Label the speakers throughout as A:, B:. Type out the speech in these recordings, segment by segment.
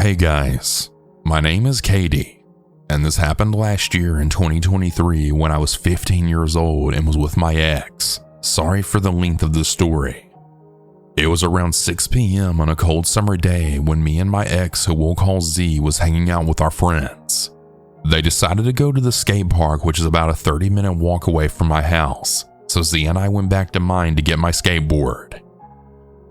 A: Hey guys, my name is Kadi, and this happened last year in 2023 when I was 15 years old and was with my ex. Sorry for the length of the story. It was around 6 p.m. on a cold summer day when me and my ex, who we'll call Z, was hanging out with our friends. They decided to go to the skate park, which is about a 30-minute walk away from my house, so Z and I went back to mine to get my skateboard.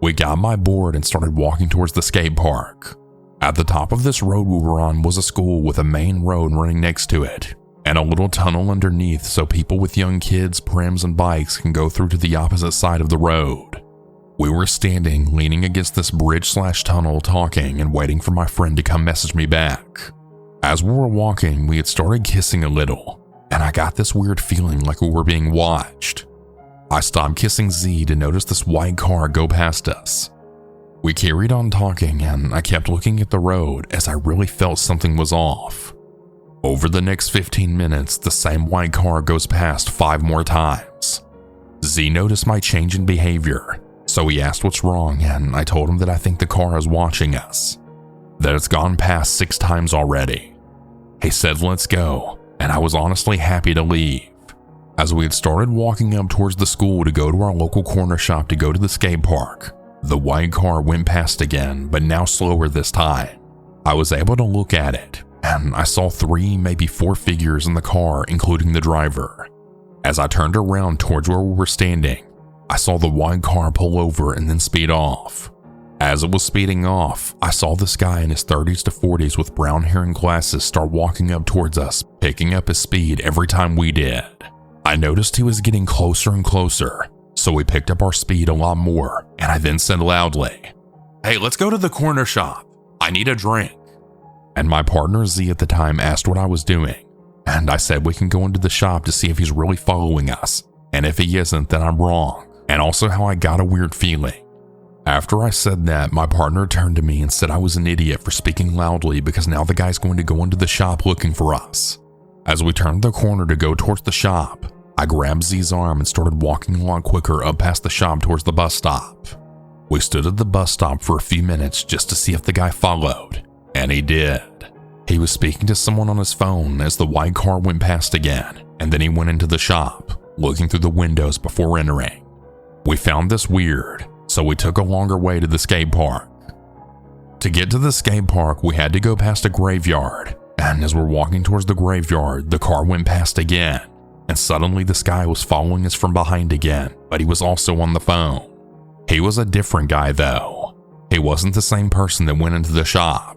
A: We got my board and started walking towards the skate park. At the top of this road we were on was a school with a main road running next to it, and a little tunnel underneath so people with young kids, prims, and bikes can go through to the opposite side of the road. We were standing, leaning against this bridge/tunnel, talking and waiting for my friend to come message me back. As we were walking, we had started kissing a little, and I got this weird feeling like we were being watched. I stopped kissing Z to notice this white car go past us. We carried on talking, and I kept looking at the road as I really felt something was off. Over the next 15 minutes, the same white car goes past 5 more times. Z noticed my change in behavior, so he asked what's wrong, and I told him that I think the car is watching us, that it's gone past 6 times already. He said let's go, and I was honestly happy to leave. As we had started walking up towards the school to go to our local corner shop to go to the skate park, the white car went past again, but now slower this time. I was able to look at it, and I saw 3, maybe 4 figures in the car, including the driver. As I turned around towards where we were standing, I saw the white car pull over and then speed off. As it was speeding off, I saw this guy in his 30s to 40s with brown hair and glasses start walking up towards us, picking up his speed every time we did. I noticed he was getting closer and closer, so we picked up our speed a lot more, and I then said loudly, "Hey, let's go to the corner shop. I need a drink." And my partner Z at the time asked what I was doing, and I said we can go into the shop to see if he's really following us, and if he isn't, then I'm wrong, and also how I got a weird feeling. After I said that, my partner turned to me and said I was an idiot for speaking loudly because now the guy's going to go into the shop looking for us. As we turned the corner to go towards the shop, I grabbed Z's arm and started walking a lot quicker up past the shop towards the bus stop. We stood at the bus stop for a few minutes just to see if the guy followed, and he did. He was speaking to someone on his phone as the white car went past again, and then he went into the shop, looking through the windows before entering. We found this weird, so we took a longer way to the skate park. To get to the skate park, we had to go past a graveyard, and as we're walking towards the graveyard, the car went past again. And suddenly this guy was following us from behind again, but he was also on the phone. He was a different guy though. He wasn't the same person that went into the shop.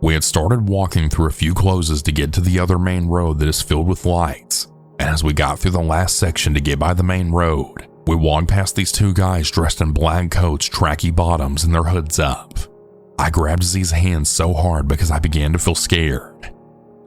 A: We had started walking through a few closes to get to the other main road that is filled with lights, and as we got through the last section to get by the main road, we walked past these 2 guys dressed in black coats, tracky bottoms, and their hoods up. I grabbed Z's hand so hard because I began to feel scared.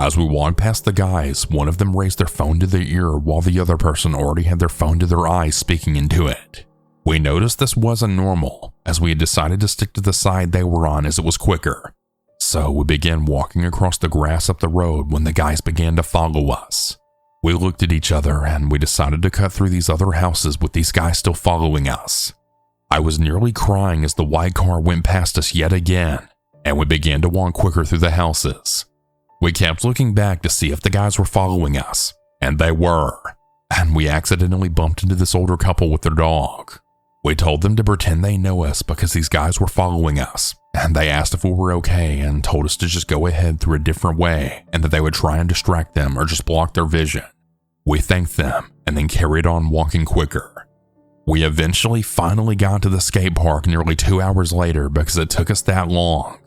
A: As we walked past the guys, one of them raised their phone to their ear while the other person already had their phone to their eyes speaking into it. We noticed this wasn't normal, as we had decided to stick to the side they were on as it was quicker. So we began walking across the grass up the road when the guys began to follow us. We looked at each other and we decided to cut through these other houses with these guys still following us. I was nearly crying as the white car went past us yet again, and we began to walk quicker through the houses. We kept looking back to see if the guys were following us, and they were, and we accidentally bumped into this older couple with their dog. We told them to pretend they know us because these guys were following us, and they asked if we were okay and told us to just go ahead through a different way and that they would try and distract them or just block their vision. We thanked them and then carried on walking quicker. We eventually finally got to the skate park nearly 2 hours later because it took us that long,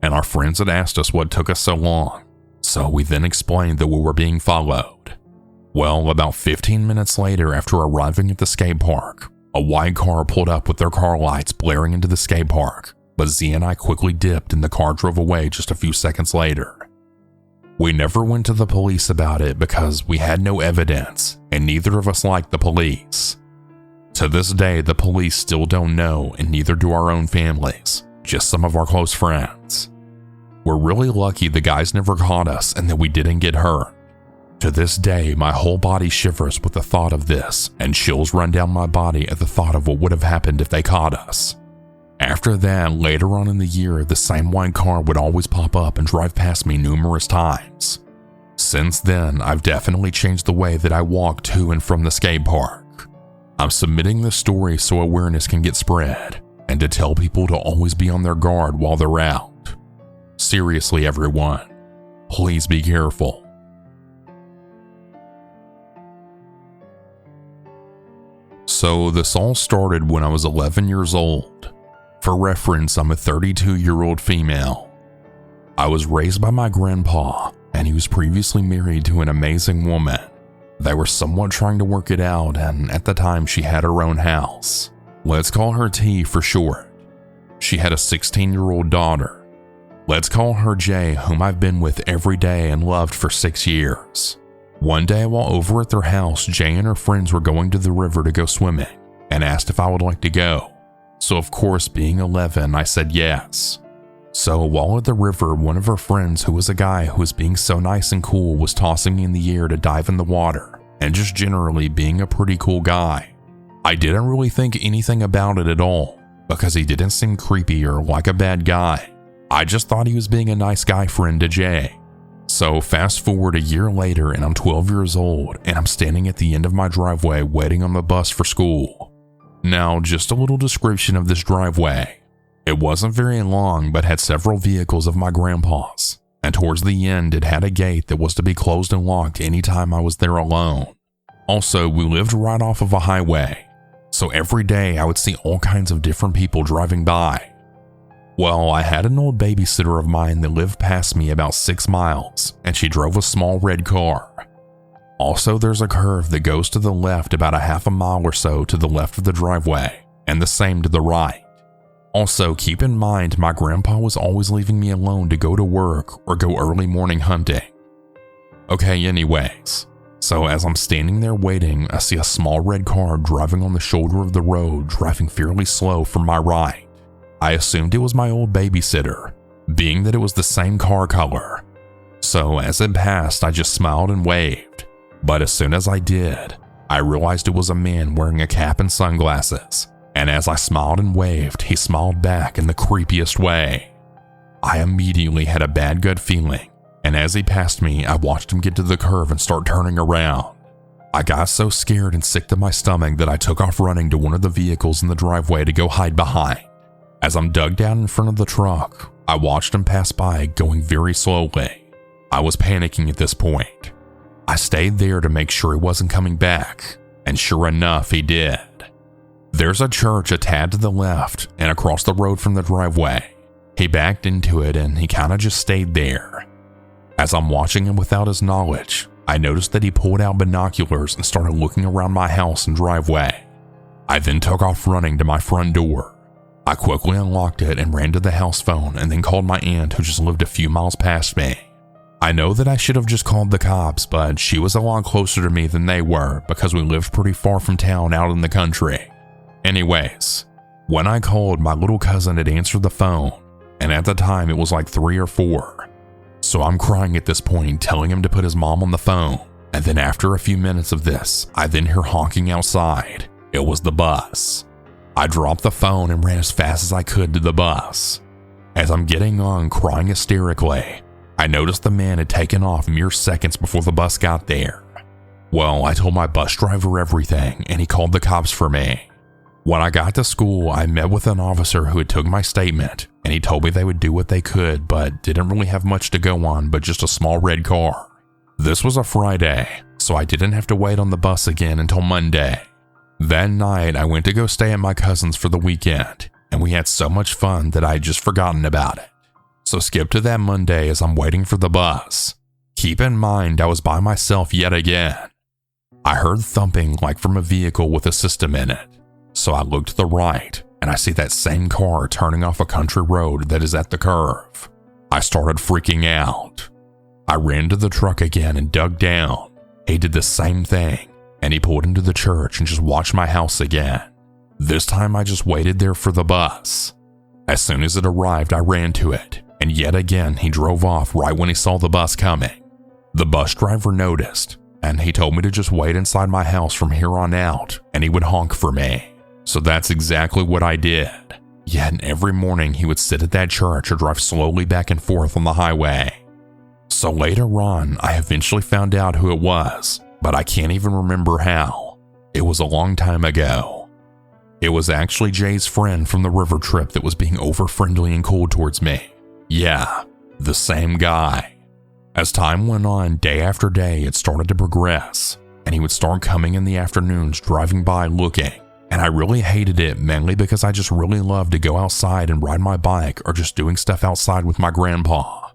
A: and our friends had asked us what took us so long. So we then explained that we were being followed. Well, about 15 minutes later after arriving at the skate park, a white car pulled up with their car lights blaring into the skate park, but Z and I quickly dipped and the car drove away just a few seconds later. We never went to the police about it because we had no evidence and neither of us liked the police. To this day, the police still don't know and neither do our own families, just some of our close friends. We're really lucky the guys never caught us and that we didn't get hurt. To this day, my whole body shivers with the thought of this, and chills run down my body at the thought of what would have happened if they caught us. After that, later on in the year, the same white car would always pop up and drive past me numerous times. Since then, I've definitely changed the way that I walk to and from the skate park. I'm submitting this story so awareness can get spread, and to tell people to always be on their guard while they're out. Seriously, everyone, please be careful. So this all started when I was 11 years old. For reference, I'm a 32-year-old female. I was raised by my grandpa, and he was previously married to an amazing woman. They were somewhat trying to work it out, and at the time she had her own house. Let's call her T for short. She had a 16-year-old daughter. Let's call her J, whom I've been with every day and loved for 6 years. One day while over at their house, J and her friends were going to the river to go swimming and asked if I would like to go. So of course, being 11, I said yes. So while at the river, one of her friends, who was a guy who was being so nice and cool, was tossing me in the air to dive in the water and just generally being a pretty cool guy. I didn't really think anything about it at all because he didn't seem creepy or like a bad guy. I just thought he was being a nice guy friend to Jay. So fast forward a year later and I'm 12 years old and I'm standing at the end of my driveway waiting on the bus for school. Now, just a little description of this driveway. It wasn't very long but had several vehicles of my grandpa's, and towards the end it had a gate that was to be closed and locked anytime I was there alone. Also, we lived right off of a highway, so every day I would see all kinds of different people driving by. Well, I had an old babysitter of mine that lived past me about 6 miles, and she drove a small red car. Also, there's a curve that goes to the left about a half a mile or so to the left of the driveway, and the same to the right. Also, keep in mind my grandpa was always leaving me alone to go to work or go early morning hunting. Okay, anyways, so as I'm standing there waiting, I see a small red car driving on the shoulder of the road, driving fairly slow from my right. I assumed it was my old babysitter, being that it was the same car color. So as it passed, I just smiled and waved. But as soon as I did, I realized it was a man wearing a cap and sunglasses. And as I smiled and waved, he smiled back in the creepiest way. I immediately had a bad gut feeling, and as he passed me, I watched him get to the curve and start turning around. I got so scared and sick to my stomach that I took off running to one of the vehicles in the driveway to go hide behind. As I'm dug down in front of the truck, I watched him pass by going very slowly. I was panicking at this point. I stayed there to make sure he wasn't coming back, and sure enough, he did. There's a church a tad to the left and across the road from the driveway. He backed into it and he kinda just stayed there. As I'm watching him without his knowledge, I noticed that he pulled out binoculars and started looking around my house and driveway. I then took off running to my front door. I quickly unlocked it and ran to the house phone and then called my aunt, who just lived a few miles past me. I know that I should have just called the cops, but she was a lot closer to me than they were because we lived pretty far from town out in the country. Anyways, when I called, my little cousin had answered the phone, and at the time it was like 3 or 4. So I'm crying at this point, telling him to put his mom on the phone, and then after a few minutes of this, I then hear honking outside. It was the bus. I dropped the phone and ran as fast as I could to the bus. As I'm getting on, crying hysterically, I noticed the man had taken off mere seconds before the bus got there. Well, I told my bus driver everything, and he called the cops for me. When I got to school, I met with an officer who had took my statement, and he told me they would do what they could, but didn't really have much to go on but just a small red car. This was a Friday, so I didn't have to wait on the bus again until Monday. That night, I went to go stay at my cousin's for the weekend, and we had so much fun that I had just forgotten about it. So skip to that Monday as I'm waiting for the bus. Keep in mind, I was by myself yet again. I heard thumping like from a vehicle with a system in it. So I look to the right, and I see that same car turning off a country road that is at the curve. I started freaking out. I ran to the truck again and dug down. He did the same thing, and he pulled into the church and just watched my house again. This time I just waited there for the bus. As soon as it arrived, I ran to it, and yet again he drove off right when he saw the bus coming. The bus driver noticed, and he told me to just wait inside my house from here on out, and he would honk for me. So that's exactly what I did. Yet every morning he would sit at that church or drive slowly back and forth on the highway. So later on, I eventually found out who it was, but I can't even remember how. It was a long time ago. It was actually Jay's friend from the river trip that was being over-friendly and cold towards me. Yeah, the same guy. As time went on, day after day, it started to progress, and he would start coming in the afternoons driving by looking. And I really hated it, mainly because I just really loved to go outside and ride my bike or just doing stuff outside with my grandpa.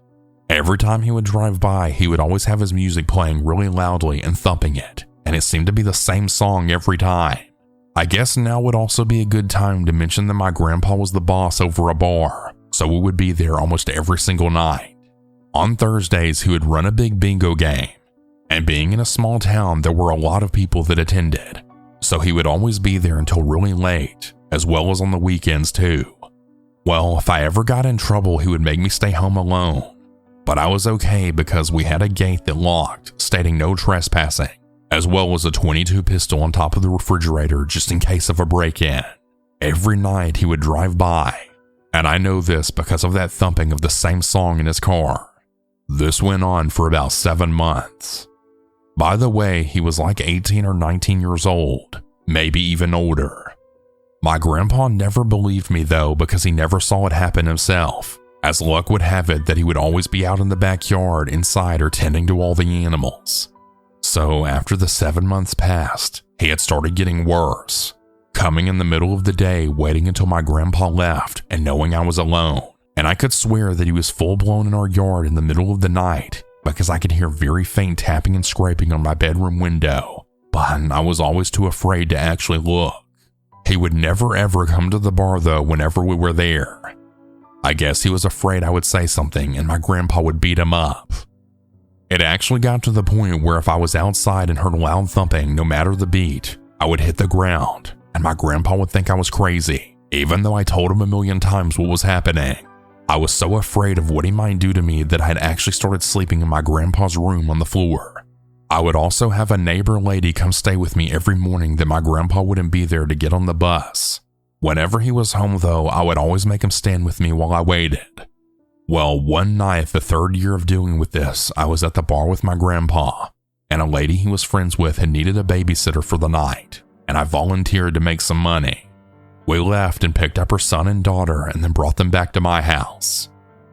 A: Every time he would drive by, he would always have his music playing really loudly and thumping it, and it seemed to be the same song every time. I guess now would also be a good time to mention that my grandpa was the boss over a bar, so we would be there almost every single night. On Thursdays, he would run a big bingo game, and being in a small town, there were a lot of people that attended. So he would always be there until really late, as well as on the weekends too. Well, if I ever got in trouble, he would make me stay home alone. But I was okay because we had a gate that locked, stating no trespassing, as well as a .22 pistol on top of the refrigerator just in case of a break-in. Every night he would drive by, and I know this because of that thumping of the same song in his car. This went on for about 7 months. By the way, he was like 18 or 19 years old, maybe even older. My grandpa never believed me though because he never saw it happen himself, as luck would have it that he would always be out in the backyard inside or tending to all the animals. So after the 7 months passed, he had started getting worse, coming in the middle of the day waiting until my grandpa left and knowing I was alone, and I could swear that he was full blown in our yard in the middle of the night because I could hear very faint tapping and scraping on my bedroom window, but I was always too afraid to actually look. He would never ever come to the bar though whenever we were there. I guess he was afraid I would say something and my grandpa would beat him up. It actually got to the point where if I was outside and heard loud thumping, no matter the beat, I would hit the ground, and my grandpa would think I was crazy, even though I told him a million times what was happening. I was so afraid of what he might do to me that I had actually started sleeping in my grandpa's room on the floor. I would also have a neighbor lady come stay with me every morning that my grandpa wouldn't be there to get on the bus. Whenever he was home though, I would always make him stand with me while I waited. Well, one night, the 3rd year of dealing with this, I was at the bar with my grandpa, and a lady he was friends with had needed a babysitter for the night, and I volunteered to make some money. We left and picked up her son and daughter and then brought them back to my house.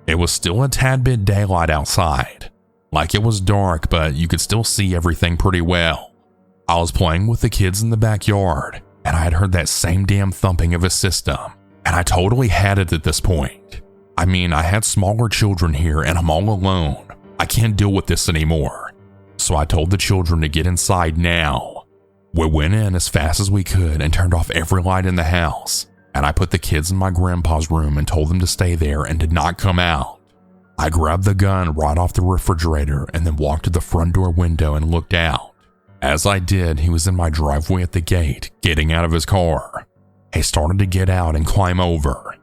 A: It was still a tad bit daylight outside. Like it was dark, but you could still see everything pretty well. I was playing with the kids in the backyard, and I had heard that same damn thumping of his system, and I totally had it at this point. I mean, I had smaller children here and I'm all alone. I can't deal with this anymore. So I told the children to get inside now. We went in as fast as we could and turned off every light in the house, and I put the kids in my grandpa's room and told them to stay there and did not come out. I grabbed the gun right off the refrigerator and then walked to the front door window and looked out. As I did, he was in my driveway at the gate, getting out of his car. He started to get out and climb over.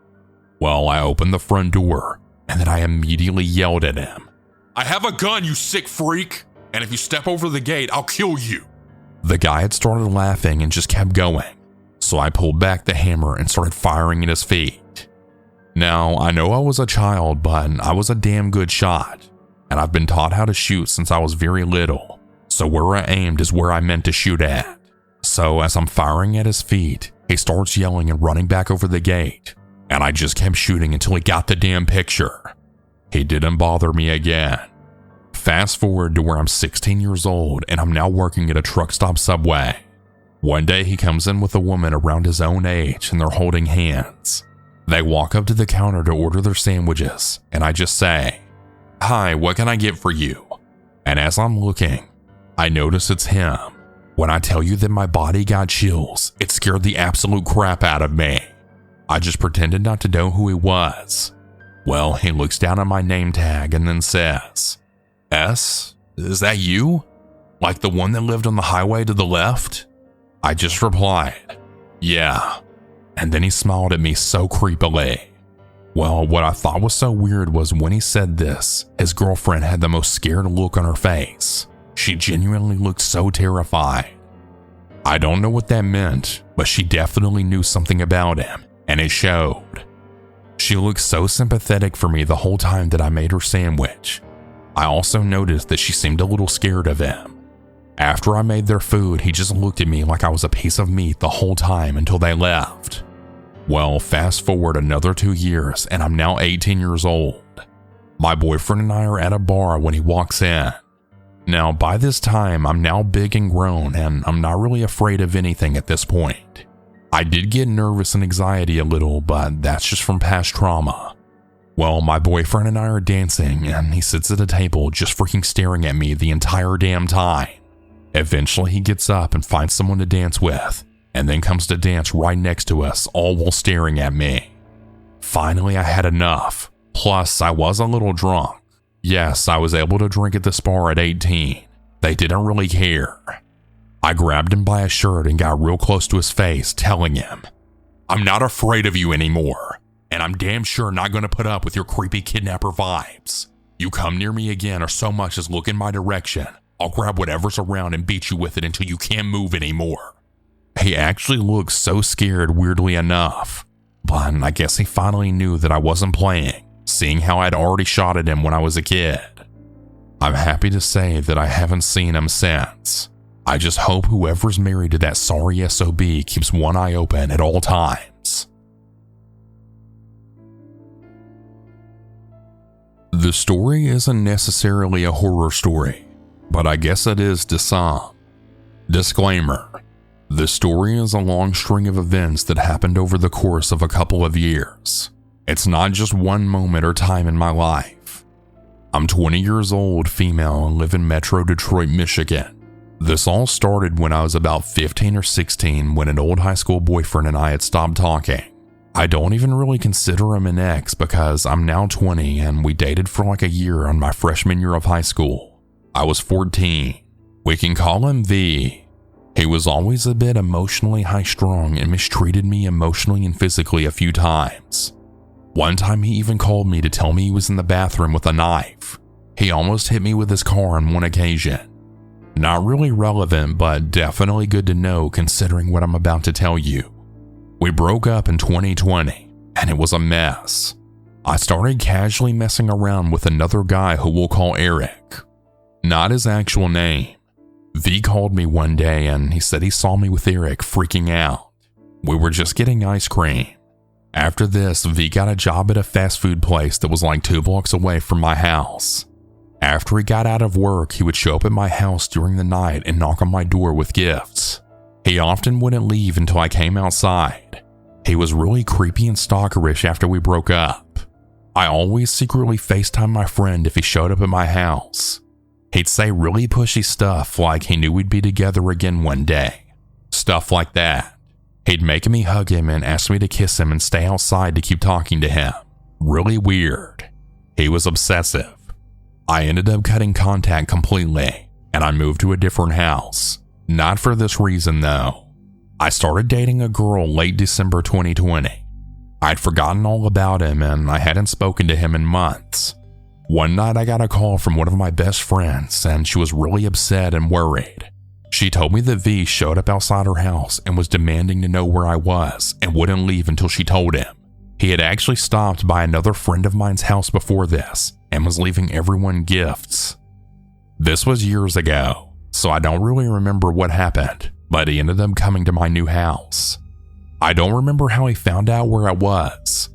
A: Well, I opened the front door, and then I immediately yelled at him. "I have a gun, you sick freak, and if you step over the gate, I'll kill you." The guy had started laughing and just kept going, so I pulled back the hammer and started firing at his feet. Now, I know I was a child, but I was a damn good shot, and I've been taught how to shoot since I was very little, so where I aimed is where I meant to shoot at. So as I'm firing at his feet, he starts yelling and running back over the gate, and I just kept shooting until he got the damn picture. He didn't bother me again. Fast forward to where I'm 16 years old and I'm now working at a truck stop Subway. One day he comes in with a woman around his own age and they're holding hands. They walk up to the counter to order their sandwiches and I just say, "Hi, what can I get for you?" And as I'm looking, I notice it's him. When I tell you that my body got chills, it scared the absolute crap out of me. I just pretended not to know who he was. Well, he looks down at my name tag and then says, "S, is that you? Like the one that lived on the highway to the left?" I just replied, "Yeah." And then he smiled at me so creepily. Well, what I thought was so weird was when he said this, his girlfriend had the most scared look on her face. She genuinely looked so terrified. I don't know what that meant, but she definitely knew something about him, and it showed. She looked so sympathetic for me the whole time that I made her sandwich. I also noticed that she seemed a little scared of him. After I made their food, he just looked at me like I was a piece of meat the whole time until they left. Well, fast forward another 2 years and I'm now 18 years old. My boyfriend and I are at a bar when he walks in. Now, by this time, I'm now big and grown and I'm not really afraid of anything at this point. I did get nervous and anxiety a little, but that's just from past trauma. Well, my boyfriend and I are dancing and he sits at a table just freaking staring at me the entire damn time. Eventually he gets up and finds someone to dance with, and then comes to dance right next to us, all while staring at me. Finally, I had enough. Plus, I was a little drunk. Yes, I was able to drink at this bar at 18. They didn't really care. I grabbed him by his shirt and got real close to his face, telling him, "I'm not afraid of you anymore, and I'm damn sure not going to put up with your creepy kidnapper vibes. You come near me again or so much as look in my direction, I'll grab whatever's around and beat you with it until you can't move anymore." He actually looked so scared, weirdly enough, but I guess he finally knew that I wasn't playing, seeing how I'd already shot at him when I was a kid. I'm happy to say that I haven't seen him since. I just hope whoever's married to that sorry SOB keeps one eye open at all times. The story isn't necessarily a horror story, but I guess it is to some. Disclaimer: this story is a long string of events that happened over the course of a couple of years. It's not just one moment or time in my life. I'm 20 years old, female, and live in Metro Detroit, Michigan. This all started when I was about 15 or 16 when an old high school boyfriend and I had stopped talking. I don't even really consider him an ex because I'm now 20 and we dated for like a year on my freshman year of high school. I was 14. We can call him V. He was always a bit emotionally high-strung and mistreated me emotionally and physically a few times. One time he even called me to tell me he was in the bathroom with a knife. He almost hit me with his car on one occasion. Not really relevant, but definitely good to know considering what I'm about to tell you. We broke up in 2020, and it was a mess. I started casually messing around with another guy who we'll call Eric. Not his actual name. V called me one day and he said he saw me with Eric freaking out. We were just getting ice cream. After this, V got a job at a fast food place that was like 2 blocks away from my house. After he got out of work, he would show up at my house during the night and knock on my door with gifts. He often wouldn't leave until I came outside. He was really creepy and stalkerish after we broke up. I always secretly FaceTime my friend if he showed up at my house. He'd say really pushy stuff like he knew we'd be together again one day. Stuff like that. He'd make me hug him and ask me to kiss him and stay outside to keep talking to him. Really weird. He was obsessive. I ended up cutting contact completely, and I moved to a different house. Not for this reason though. I started dating a girl late December 2020. I'd forgotten all about him and I hadn't spoken to him in months. One night I got a call from one of my best friends and she was really upset and worried. She told me that V showed up outside her house and was demanding to know where I was and wouldn't leave until she told him. He had actually stopped by another friend of mine's house before this and was leaving everyone gifts. This was years ago, so I don't really remember what happened, but he ended up coming to my new house. I don't remember how he found out where I was.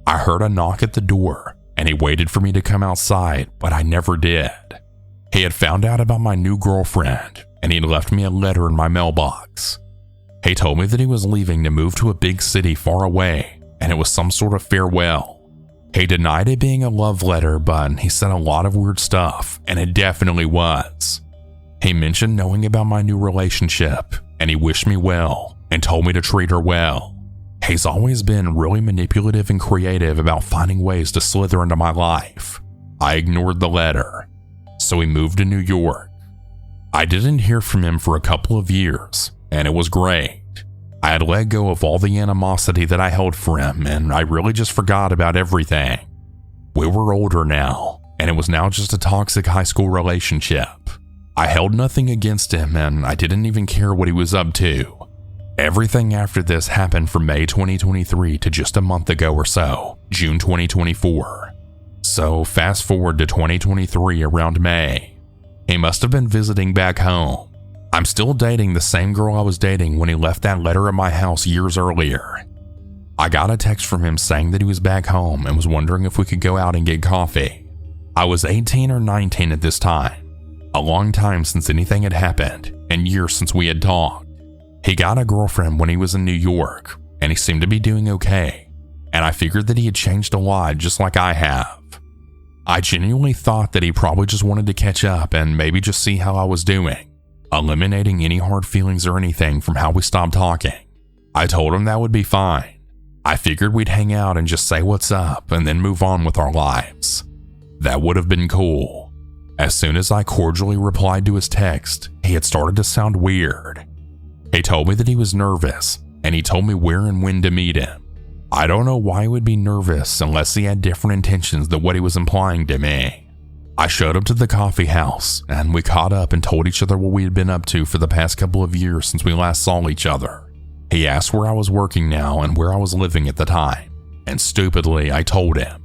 A: I heard a knock at the door and he waited for me to come outside, but I never did. He had found out about my new girlfriend and he'd left me a letter in my mailbox. He told me that he was leaving to move to a big city far away and it was some sort of farewell. He denied it being a love letter, but he said a lot of weird stuff, and it definitely was. He mentioned knowing about my new relationship, and he wished me well and told me to treat her well. He's always been really manipulative and creative about finding ways to slither into my life. I ignored the letter, so he moved to New York. I didn't hear from him for a couple of years, and it was great. I had let go of all the animosity that I held for him, and I really just forgot about everything. We were older now, and it was now just a toxic high school relationship. I held nothing against him, and I didn't even care what he was up to. Everything after this happened from May 2023 to just a month ago or so, June 2024. So fast forward to 2023 around May. He must have been visiting back home. I'm still dating the same girl I was dating when he left that letter at my house years earlier. I got a text from him saying that he was back home and was wondering if we could go out and get coffee. I was 18 or 19 at this time, a long time since anything had happened and years since we had talked. He got a girlfriend when he was in New York, and he seemed to be doing okay, and I figured that he had changed a lot just like I have. I genuinely thought that he probably just wanted to catch up and maybe just see how I was doing, eliminating any hard feelings or anything from how we stopped talking. I told him that would be fine. I figured we'd hang out and just say what's up and then move on with our lives. That would have been cool. As soon as I cordially replied to his text, he had started to sound weird. He told me that he was nervous, and he told me where and when to meet him. I don't know why he would be nervous unless he had different intentions than what he was implying to me. I showed up to the coffee house, and we caught up and told each other what we had been up to for the past couple of years since we last saw each other. He asked where I was working now and where I was living at the time, and stupidly I told him.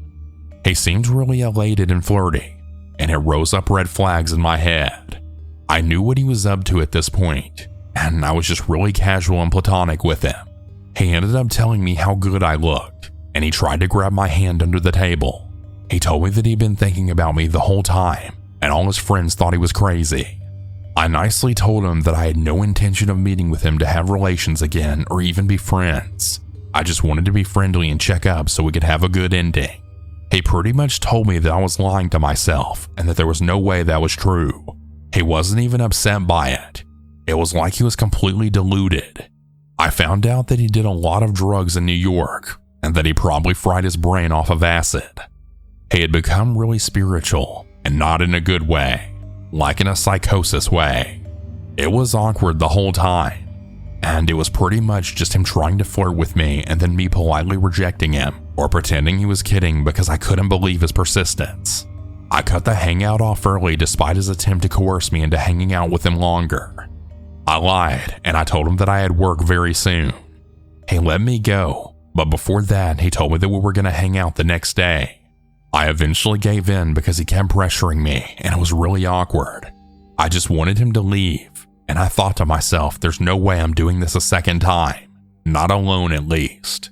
A: He seemed really elated and flirty, and it rose up red flags in my head. I knew what he was up to at this point, and I was just really casual and platonic with him. He ended up telling me how good I looked, and he tried to grab my hand under the table. He told me that he'd been thinking about me the whole time, and all his friends thought he was crazy. I nicely told him that I had no intention of meeting with him to have relations again or even be friends. I just wanted to be friendly and check up so we could have a good ending. He pretty much told me that I was lying to myself and that there was no way that was true. He wasn't even upset by it. It was like he was completely deluded. I found out that he did a lot of drugs in New York and that he probably fried his brain off of acid. He had become really spiritual, and not in a good way, like in a psychosis way. It was awkward the whole time, and it was pretty much just him trying to flirt with me and then me politely rejecting him or pretending he was kidding because I couldn't believe his persistence. I cut the hangout off early despite his attempt to coerce me into hanging out with him longer. I lied, and I told him that I had work very soon. He let me go, but before that, he told me that we were going to hang out the next day. I eventually gave in because he kept pressuring me, and it was really awkward. I just wanted him to leave, and I thought to myself, there's no way I'm doing this a second time. Not alone, at least.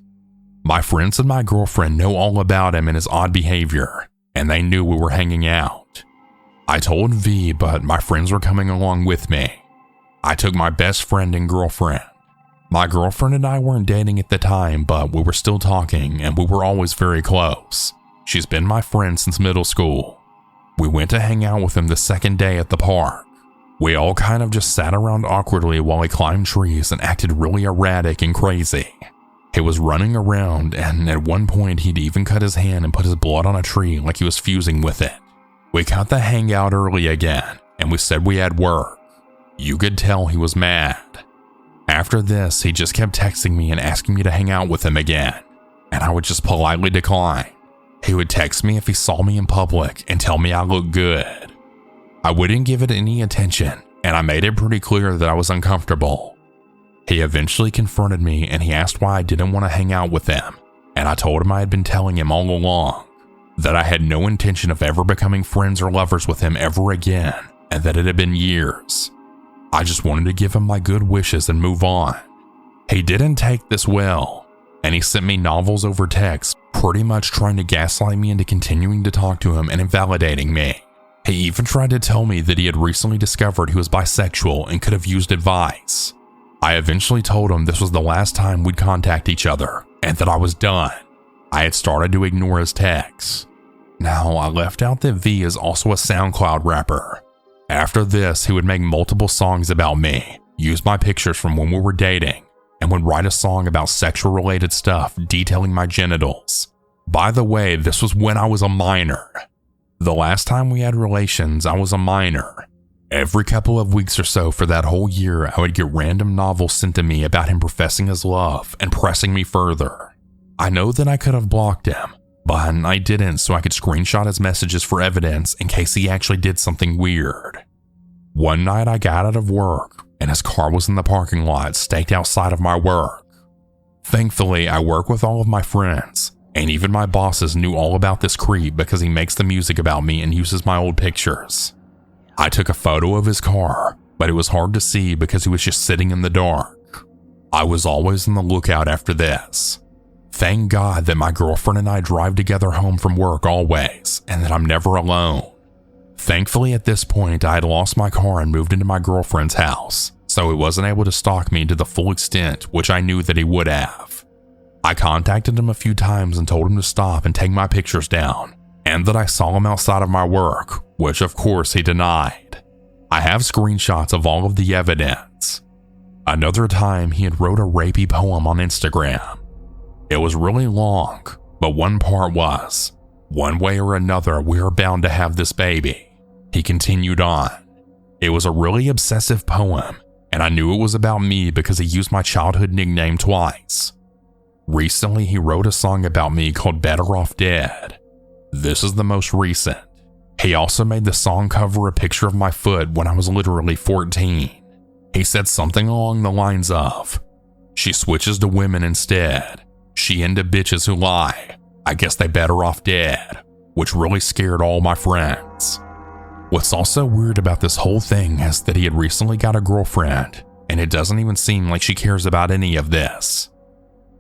A: My friends and my girlfriend know all about him and his odd behavior, and they knew we were hanging out. I told V, but my friends were coming along with me. I took my best friend and girlfriend. My girlfriend and I weren't dating at the time, but we were still talking and we were always very close. She's been my friend since middle school. We went to hang out with him the second day at the park. We all kind of just sat around awkwardly while he climbed trees and acted really erratic and crazy. He was running around, and at one point he'd even cut his hand and put his blood on a tree like he was fusing with it. We cut the hangout early again, and we said we had work. You could tell he was mad. After this, he just kept texting me and asking me to hang out with him again, and I would just politely decline. He would text me if he saw me in public and tell me I looked good. I wouldn't give it any attention, and I made it pretty clear that I was uncomfortable. He eventually confronted me and he asked why I didn't want to hang out with him, and I told him I had been telling him all along that I had no intention of ever becoming friends or lovers with him ever again, and that it had been years. I just wanted to give him my good wishes and move on. He didn't take this well, and he sent me novels over text, pretty much trying to gaslight me into continuing to talk to him and invalidating me. He even tried to tell me that he had recently discovered he was bisexual and could have used advice. I eventually told him this was the last time we'd contact each other, and that I was done. I had started to ignore his texts. Now, I left out that V is also a SoundCloud rapper. After this, he would make multiple songs about me, use my pictures from when we were dating, and would write a song about sexual-related stuff detailing my genitals. By the way, this was when I was a minor. The last time we had relations, I was a minor. Every couple of weeks or so for that whole year, I would get random novels sent to me about him professing his love and pressing me further. I know that I could have blocked him, but I didn't so I could screenshot his messages for evidence in case he actually did something weird. One night I got out of work, and his car was in the parking lot staked outside of my work. Thankfully, I work with all of my friends, and even my bosses knew all about this creep because he makes the music about me and uses my old pictures. I took a photo of his car, but it was hard to see because he was just sitting in the dark. I was always on the lookout after this. Thank God that my girlfriend and I drive together home from work always, and that I'm never alone. Thankfully, at this point, I had lost my car and moved into my girlfriend's house, so he wasn't able to stalk me to the full extent which I knew that he would have. I contacted him a few times and told him to stop and take my pictures down, and that I saw him outside of my work, which of course he denied. I have screenshots of all of the evidence. Another time, he had wrote a rapey poem on Instagram. It was really long, but one part was, "One way or another, we are bound to have this baby." He continued on. It was a really obsessive poem, and I knew it was about me because he used my childhood nickname twice. Recently, he wrote a song about me called Better Off Dead. This is the most recent. He also made the song cover a picture of my foot when I was literally 14. He said something along the lines of, "She switches to women instead. She into bitches who lie. I guess they better off dead," which really scared all my friends. What's also weird about this whole thing is that he had recently got a girlfriend, and it doesn't even seem like she cares about any of this.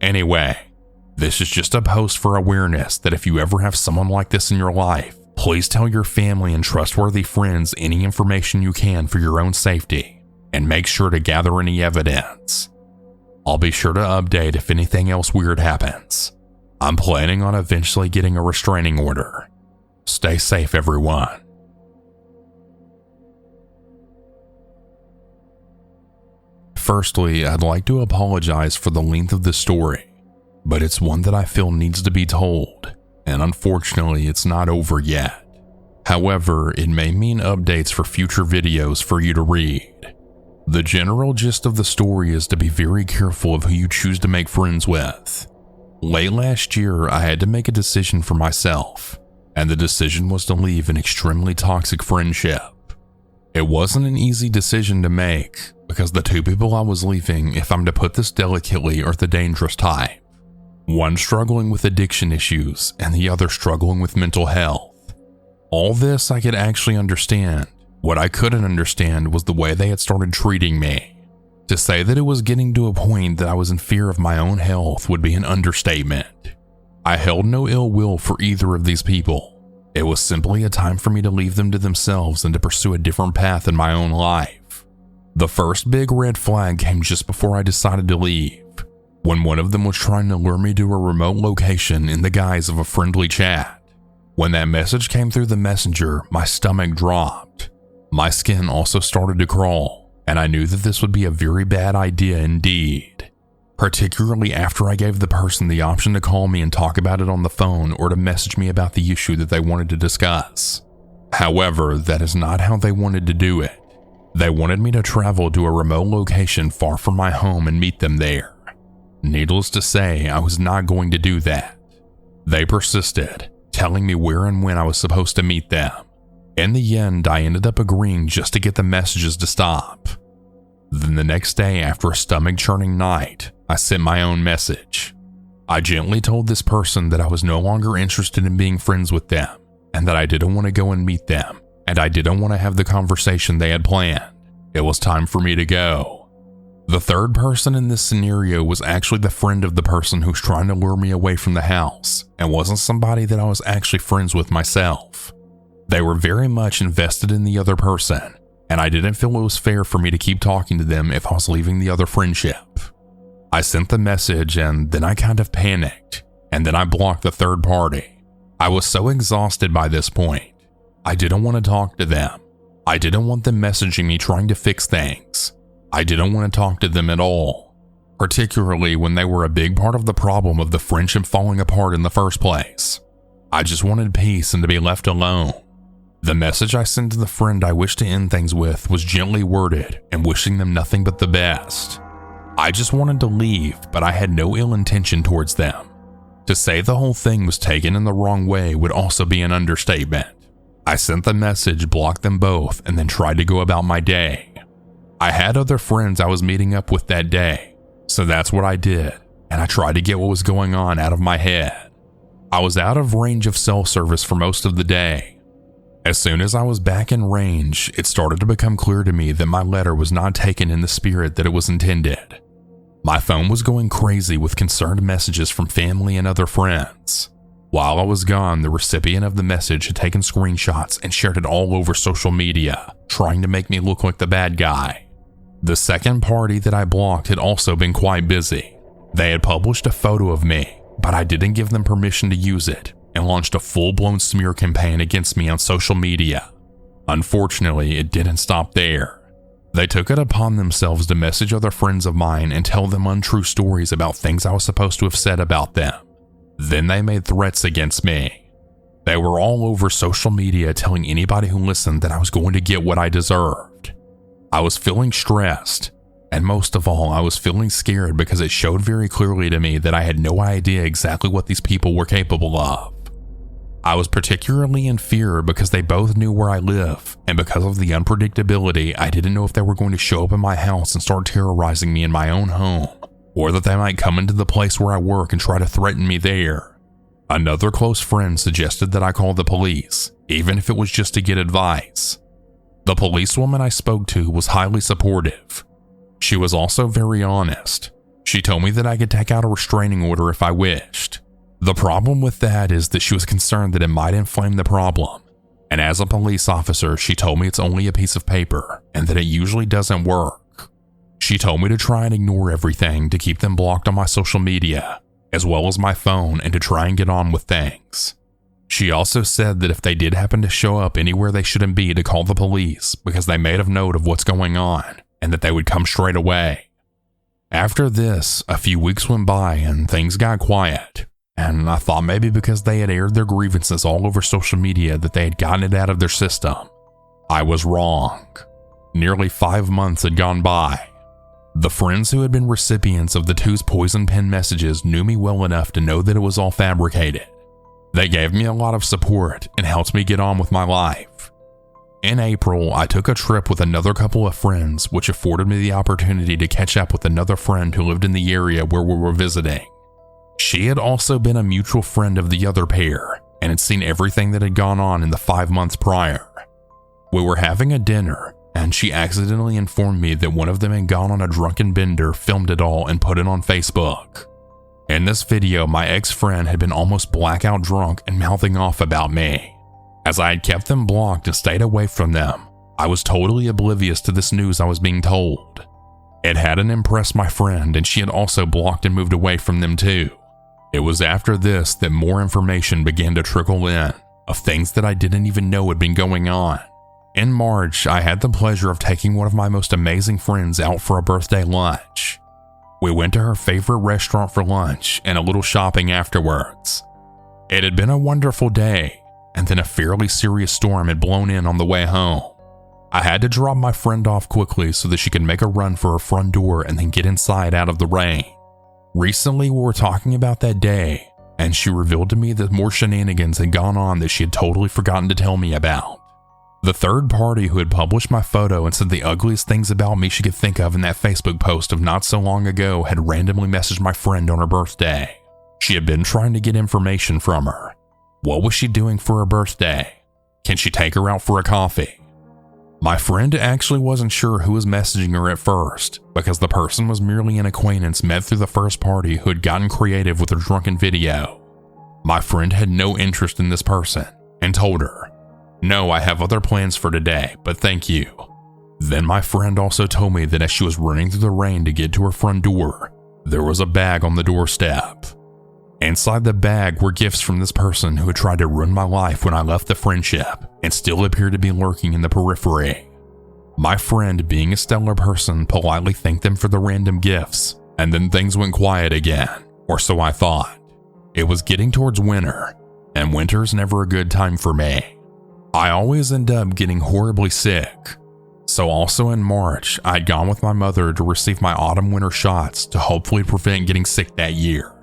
A: Anyway, this is just a post for awareness that if you ever have someone like this in your life, please tell your family and trustworthy friends any information you can for your own safety, and make sure to gather any evidence. I'll be sure to update if anything else weird happens. I'm planning on eventually getting a restraining order. Stay safe, everyone. Firstly, I'd like to apologize for the length of this story, but it's one that I feel needs to be told, and unfortunately it's not over yet. However, it may mean updates for future videos for you to read. The general gist of the story is to be very careful of who you choose to make friends with. Late last year, I had to make a decision for myself, and the decision was to leave an extremely toxic friendship. It wasn't an easy decision to make, because the two people I was leaving, if I'm to put this delicately, are the dangerous type. One struggling with addiction issues, and the other struggling with mental health. All this I could actually understand. What I couldn't understand was the way they had started treating me. To say that it was getting to a point that I was in fear of my own health would be an understatement. I held no ill will for either of these people. It was simply a time for me to leave them to themselves and to pursue a different path in my own life. The first big red flag came just before I decided to leave, when one of them was trying to lure me to a remote location in the guise of a friendly chat. When that message came through the messenger, my stomach dropped. My skin also started to crawl, and I knew that this would be a very bad idea indeed, particularly after I gave the person the option to call me and talk about it on the phone or to message me about the issue that they wanted to discuss. However, that is not how they wanted to do it. They wanted me to travel to a remote location far from my home and meet them there. Needless to say, I was not going to do that. They persisted, telling me where and when I was supposed to meet them. In the end, I ended up agreeing just to get the messages to stop. Then the next day, after a stomach-churning night, I sent my own message. I gently told this person that I was no longer interested in being friends with them, and that I didn't want to go and meet them, and I didn't want to have the conversation they had planned. It was time for me to go. The third person in this scenario was actually the friend of the person who's trying to lure me away from the house, and wasn't somebody that I was actually friends with myself. They were very much invested in the other person, and I didn't feel it was fair for me to keep talking to them if I was leaving the other friendship. I sent the message, and then I kind of panicked, and then I blocked the third party. I was so exhausted by this point. I didn't want to talk to them. I didn't want them messaging me trying to fix things. I didn't want to talk to them at all, particularly when they were a big part of the problem of the friendship falling apart in the first place. I just wanted peace and to be left alone. The message I sent to the friend I wished to end things with was gently worded and wishing them nothing but the best. I just wanted to leave, but I had no ill intention towards them. To say the whole thing was taken in the wrong way would also be an understatement. I sent the message, blocked them both, and then tried to go about my day. I had other friends I was meeting up with that day, so that's what I did, and I tried to get what was going on out of my head. I was out of range of cell service for most of the day. As soon as I was back in range, it started to become clear to me that my letter was not taken in the spirit that it was intended. My phone was going crazy with concerned messages from family and other friends. While I was gone, the recipient of the message had taken screenshots and shared it all over social media, trying to make me look like the bad guy. The second party that I blocked had also been quite busy. They had published a photo of me, but I didn't give them permission to use it, and launched a full-blown smear campaign against me on social media. Unfortunately, it didn't stop there. They took it upon themselves to message other friends of mine and tell them untrue stories about things I was supposed to have said about them. Then they made threats against me. They were all over social media telling anybody who listened that I was going to get what I deserved. I was feeling stressed, and most of all, I was feeling scared because it showed very clearly to me that I had no idea exactly what these people were capable of. I was particularly in fear because they both knew where I live, and because of the unpredictability, I didn't know if they were going to show up in my house and start terrorizing me in my own home, or that they might come into the place where I work and try to threaten me there. Another close friend suggested that I call the police, even if it was just to get advice. The policewoman I spoke to was highly supportive. She was also very honest. She told me that I could take out a restraining order if I wished. The problem with that is that she was concerned that it might inflame the problem, and as a police officer, she told me it's only a piece of paper and that it usually doesn't work. She told me to try and ignore everything to keep them blocked on my social media, as well as my phone, and to try and get on with things. She also said that if they did happen to show up anywhere they shouldn't be, to call the police because they made a note of what's going on and that they would come straight away. After this, a few weeks went by and things got quiet. And I thought maybe because they had aired their grievances all over social media that they had gotten it out of their system. I was wrong. Nearly 5 months had gone by. The friends who had been recipients of the two's poison pen messages knew me well enough to know that it was all fabricated. They gave me a lot of support and helped me get on with my life. In April, I took a trip with another couple of friends, which afforded me the opportunity to catch up with another friend who lived in the area where we were visiting. She had also been a mutual friend of the other pair and had seen everything that had gone on in the 5 months prior. We were having a dinner, and she accidentally informed me that one of them had gone on a drunken bender, filmed it all, and put it on Facebook. In this video, my ex-friend had been almost blackout drunk and mouthing off about me. As I had kept them blocked and stayed away from them, I was totally oblivious to this news I was being told. It hadn't impressed my friend, and she had also blocked and moved away from them too. It was after this that more information began to trickle in of things that I didn't even know had been going on. In March, I had the pleasure of taking one of my most amazing friends out for a birthday lunch. We went to her favorite restaurant for lunch and a little shopping afterwards. It had been a wonderful day, and then a fairly serious storm had blown in on the way home. I had to drop my friend off quickly so that she could make a run for her front door and then get inside out of the rain. Recently, we were talking about that day, and she revealed to me that more shenanigans had gone on that she had totally forgotten to tell me about. The third party who had published my photo and said the ugliest things about me she could think of in that Facebook post of not so long ago had randomly messaged my friend on her birthday. She had been trying to get information from her. What was she doing for her birthday? Can she take her out for a coffee? My friend actually wasn't sure who was messaging her at first, because the person was merely an acquaintance met through the first party who had gotten creative with her drunken video. My friend had no interest in this person and told her, "No, I have other plans for today, but thank you." Then my friend also told me that as she was running through the rain to get to her front door, there was a bag on the doorstep. Inside the bag were gifts from this person who had tried to ruin my life when I left the friendship and still appeared to be lurking in the periphery. My friend, being a stellar person, politely thanked them for the random gifts, and then things went quiet again, or so I thought. It was getting towards winter, and winter's never a good time for me. I always end up getting horribly sick. So also in March, I'd gone with my mother to receive my autumn-winter shots to hopefully prevent getting sick that year.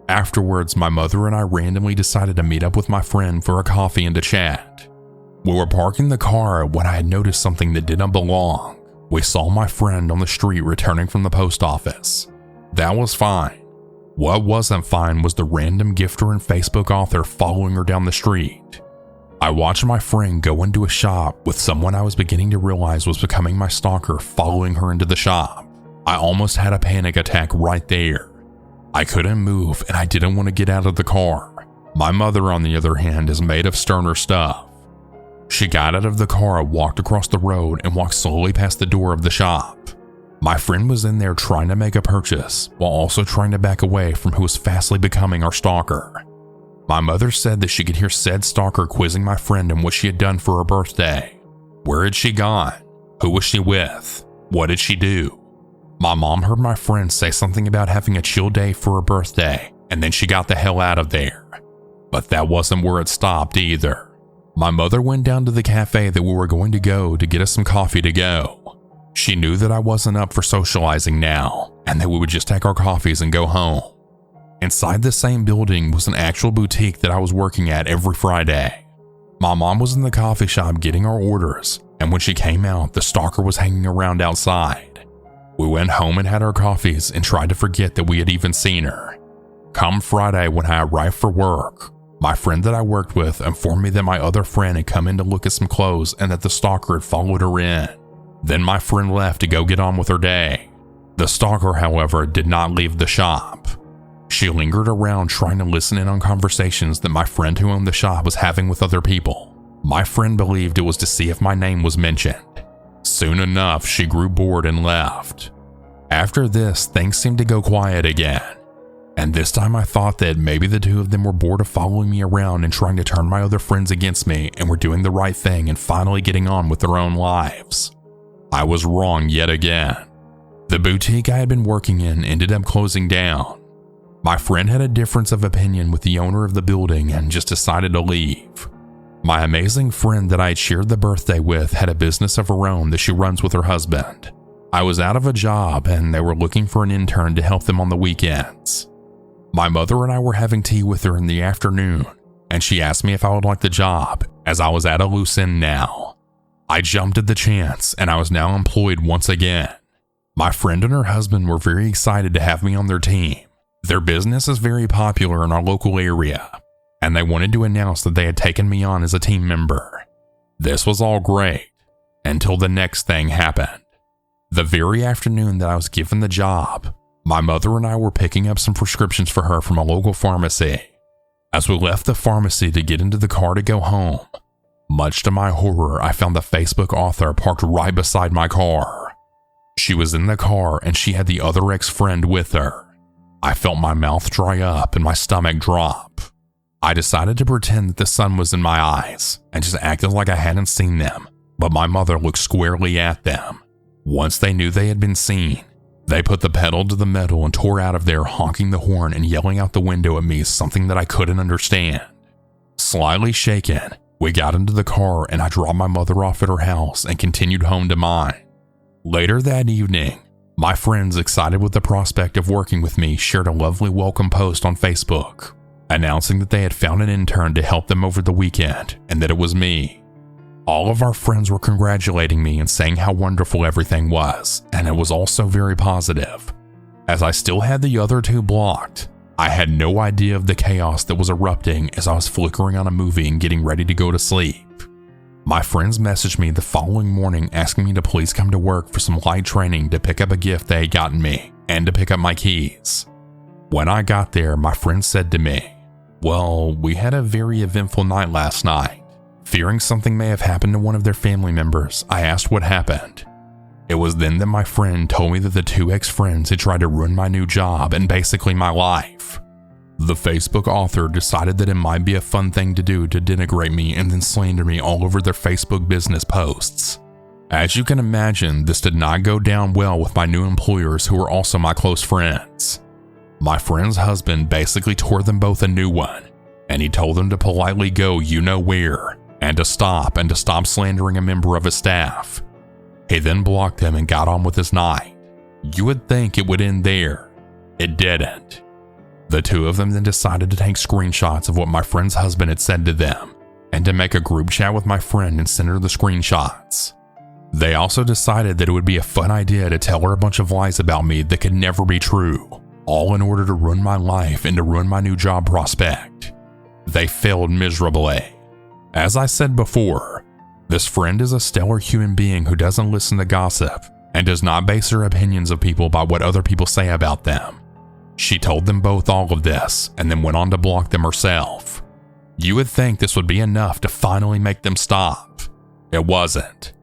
A: Afterwards, my mother and I randomly decided to meet up with my friend for a coffee and to chat. We were parking the car when I had noticed something that didn't belong. We saw my friend on the street returning from the post office. That was fine. What wasn't fine was the random gifter and Facebook author following her down the street. I watched my friend go into a shop with someone I was beginning to realize was becoming my stalker following her into the shop. I almost had a panic attack right there. I couldn't move and I didn't want to get out of the car. My mother, on the other hand, is made of sterner stuff. She got out of the car, walked across the road, and walked slowly past the door of the shop. My friend was in there trying to make a purchase while also trying to back away from who was fastly becoming our stalker. My mother said that she could hear said stalker quizzing my friend on what she had done for her birthday. Where had she gone? Who was she with? What did she do? My mom heard my friend say something about having a chill day for her birthday, and then she got the hell out of there. But that wasn't where it stopped either. My mother went down to the cafe that we were going to go to get us some coffee to go. She knew that I wasn't up for socializing now, and that we would just take our coffees and go home. Inside the same building was an actual boutique that I was working at every Friday. My mom was in the coffee shop getting our orders, and when she came out, the stalker was hanging around outside. We went home and had our coffees and tried to forget that we had even seen her. Come Friday, when I arrived for work, my friend that I worked with informed me that my other friend had come in to look at some clothes and that the stalker had followed her in. Then my friend left to go get on with her day. The stalker, however, did not leave the shop. She lingered around trying to listen in on conversations that my friend who owned the shop was having with other people. My friend believed it was to see if my name was mentioned. Soon enough, she grew bored and left. After this, things seemed to go quiet again. And this time I thought that maybe the two of them were bored of following me around and trying to turn my other friends against me and were doing the right thing and finally getting on with their own lives. I was wrong yet again. The boutique I had been working in ended up closing down. My friend had a difference of opinion with the owner of the building and just decided to leave. My amazing friend that I had shared the birthday with had a business of her own that she runs with her husband. I was out of a job and they were looking for an intern to help them on the weekends. My mother and I were having tea with her in the afternoon, and she asked me if I would like the job, as I was at a loose end now. I jumped at the chance, and I was now employed once again. My friend and her husband were very excited to have me on their team. Their business is very popular in our local area, and they wanted to announce that they had taken me on as a team member. This was all great, until the next thing happened. The very afternoon that I was given the job, my mother and I were picking up some prescriptions for her from a local pharmacy. As we left the pharmacy to get into the car to go home, much to my horror, I found the Facebook author parked right beside my car. She was in the car and she had the other ex-friend with her. I felt my mouth dry up and my stomach drop. I decided to pretend that the sun was in my eyes and just acted like I hadn't seen them, but my mother looked squarely at them. Once they knew they had been seen, they put the pedal to the metal and tore out of there, honking the horn and yelling out the window at me something that I couldn't understand. Slightly shaken, we got into the car and I dropped my mother off at her house and continued home to mine. Later that evening, my friends, excited with the prospect of working with me, shared a lovely welcome post on Facebook, announcing that they had found an intern to help them over the weekend and that it was me. All of our friends were congratulating me and saying how wonderful everything was, and it was also very positive. As I still had the other two blocked, I had no idea of the chaos that was erupting as I was flickering on a movie and getting ready to go to sleep. My friends messaged me the following morning asking me to please come to work for some light training to pick up a gift they had gotten me and to pick up my keys. When I got there, my friend said to me, "Well, we had a very eventful night last night." Fearing something may have happened to one of their family members, I asked what happened. It was then that my friend told me that the two ex-friends had tried to ruin my new job and basically my life. The Facebook author decided that it might be a fun thing to do to denigrate me and then slander me all over their Facebook business posts. As you can imagine, this did not go down well with my new employers who were also my close friends. My friend's husband basically tore them both a new one, and he told them to politely go you know where, and to stop slandering a member of his staff. He then blocked them and got on with his night. You would think it would end there. It didn't. The two of them then decided to take screenshots of what my friend's husband had said to them, and to make a group chat with my friend and send her the screenshots. They also decided that it would be a fun idea to tell her a bunch of lies about me that could never be true, all in order to ruin my life and to ruin my new job prospect. They failed miserably. As I said before, this friend is a stellar human being who doesn't listen to gossip and does not base her opinions of people by what other people say about them. She told them both all of this and then went on to block them herself. You would think this would be enough to finally make them stop. It wasn't.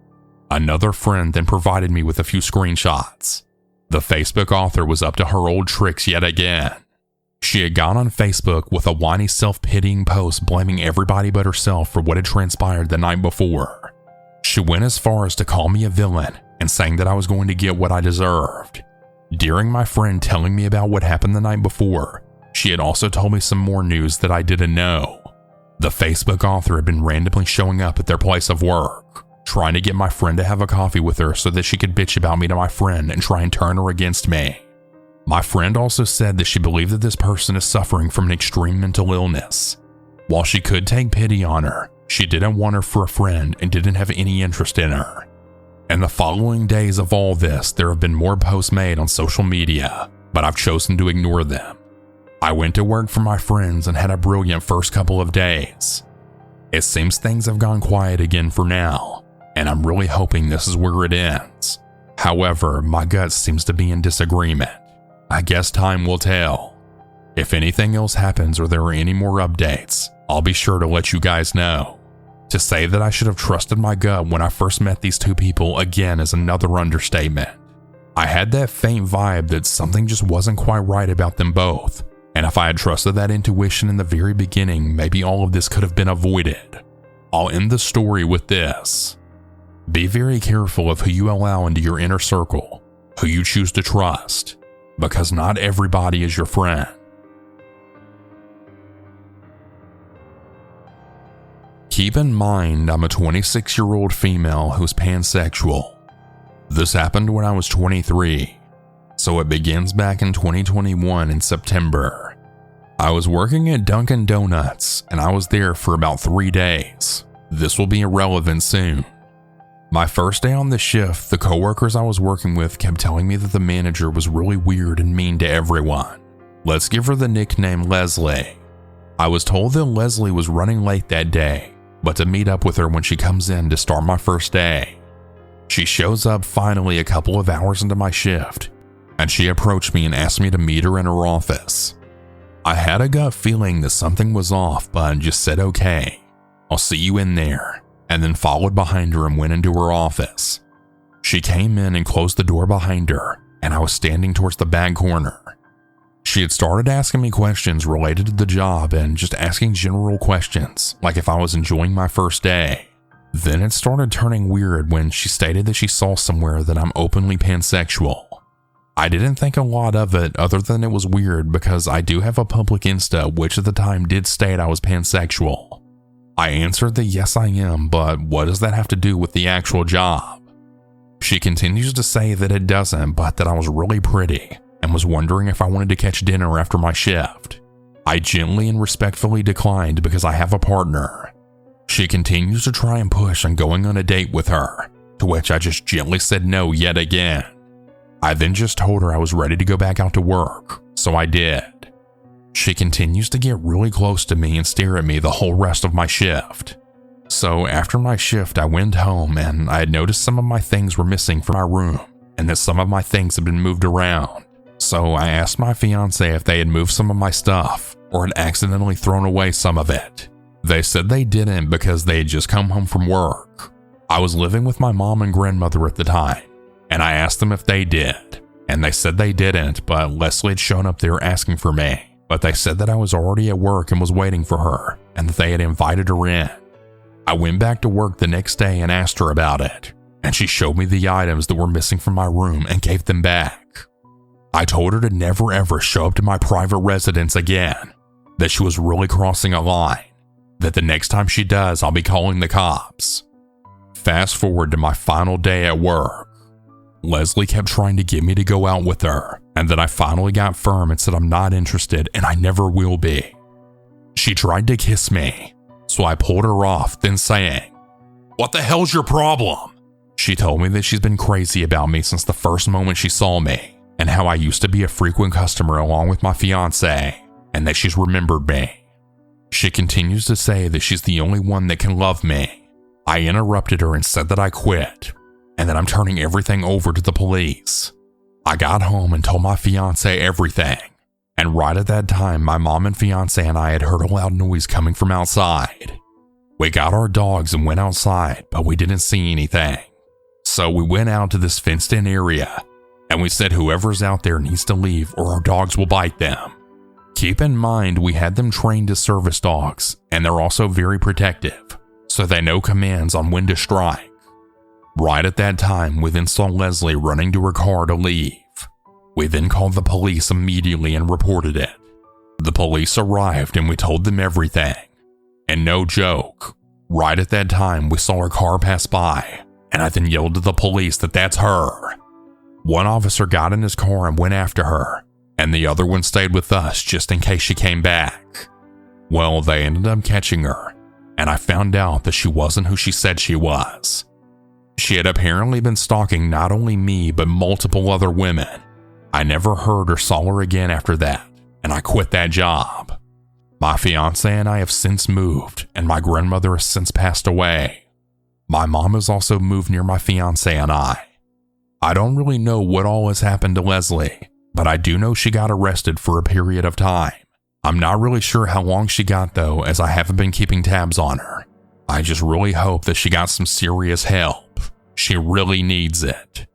A: Another friend then provided me with a few screenshots. The Facebook author was up to her old tricks yet again. She had gone on Facebook with a whiny self-pitying post blaming everybody but herself for what had transpired the night before. She went as far as to call me a villain and saying that I was going to get what I deserved. During my friend telling me about what happened the night before, she had also told me some more news that I didn't know. The Facebook author had been randomly showing up at their place of work, trying to get my friend to have a coffee with her so that she could bitch about me to my friend and try and turn her against me. My friend also said that she believed that this person is suffering from an extreme mental illness. While she could take pity on her, she didn't want her for a friend and didn't have any interest in her. In the following days of all this, there have been more posts made on social media, but I've chosen to ignore them. I went to work for my friends and had a brilliant first couple of days. It seems things have gone quiet again for now, and I'm really hoping this is where it ends. However, my gut seems to be in disagreement. I guess time will tell. If anything else happens or there are any more updates, I'll be sure to let you guys know. To say that I should have trusted my gut when I first met these two people again is another understatement. I had that faint vibe that something just wasn't quite right about them both, and if I had trusted that intuition in the very beginning, maybe all of this could have been avoided. I'll end the story with this. Be very careful of who you allow into your inner circle, who you choose to trust, because not everybody is your friend. Keep in mind, I'm a 26-year-old female who's pansexual. This happened when I was 23, so it begins back in 2021 in September. I was working at Dunkin' Donuts, and I was there for about 3 days. This will be irrelevant soon. My first day on the shift, the coworkers I was working with kept telling me that the manager was really weird and mean to everyone. Let's give her the nickname Leslie. I was told that Leslie was running late that day, but to meet up with her when she comes in to start my first day. She shows up finally a couple of hours into my shift, and she approached me and asked me to meet her in her office. I had a gut feeling that something was off, but just said okay, I'll see you in there, and then followed behind her and went into her office. She came in and closed the door behind her, and I was standing towards the back corner. She had started asking me questions related to the job and just asking general questions, like if I was enjoying my first day. Then it started turning weird when she stated that she saw somewhere that I'm openly pansexual. I didn't think a lot of it other than it was weird because I do have a public Insta which at the time did state I was pansexual. I answered that yes I am, but what does that have to do with the actual job? She continues to say that it doesn't, but that I was really pretty and was wondering if I wanted to catch dinner after my shift. I gently and respectfully declined because I have a partner. She continues to try and push on going on a date with her, to which I just gently said no yet again. I then just told her I was ready to go back out to work, so I did. She continues to get really close to me and stare at me the whole rest of my shift. So after my shift, I went home and I had noticed some of my things were missing from my room and that some of my things had been moved around. So I asked my fiance if they had moved some of my stuff or had accidentally thrown away some of it. They said they didn't because they had just come home from work. I was living with my mom and grandmother at the time, and I asked them if they did, and they said they didn't, but Leslie had shown up there asking for me, but they said that I was already at work and was waiting for her, and that they had invited her in. I went back to work the next day and asked her about it, and she showed me the items that were missing from my room and gave them back. I told her to never ever show up to my private residence again, that she was really crossing a line, that the next time she does, I'll be calling the cops. Fast forward to my final day at work. Leslie kept trying to get me to go out with her, and then I finally got firm and said I'm not interested and I never will be. She tried to kiss me, so I pulled her off, then saying, "What the hell's your problem?" She told me that she's been crazy about me since the first moment she saw me, and how I used to be a frequent customer along with my fiance, and that she's remembered me. She continues to say that she's the only one that can love me. I interrupted her and said that I quit, and that I'm turning everything over to the police. I got home and told my fiance everything, and right at that time, my mom and fiance and I had heard a loud noise coming from outside. We got our dogs and went outside, but we didn't see anything. So we went out to this fenced-in area, and we said whoever's out there needs to leave or our dogs will bite them. Keep in mind, we had them trained as service dogs, and they're also very protective, so they know commands on when to strike. Right at that time, we then saw Leslie running to her car to leave. We then called the police immediately and reported it. The police arrived and we told them everything. And no joke, right at that time we saw her car pass by, and I then yelled to the police that that's her. One officer got in his car and went after her, and the other one stayed with us just in case she came back. Well, they ended up catching her, and I found out that she wasn't who she said she was. She had apparently been stalking not only me but multiple other women. I never heard or saw her again after that, and I quit that job. My fiance and I have since moved, and my grandmother has since passed away. My mom has also moved near my fiance and I. I don't really know what all has happened to Leslie, but I do know she got arrested for a period of time. I'm not really sure how long she got though, as I haven't been keeping tabs on her. I just really hope that she got some serious help. She really needs it.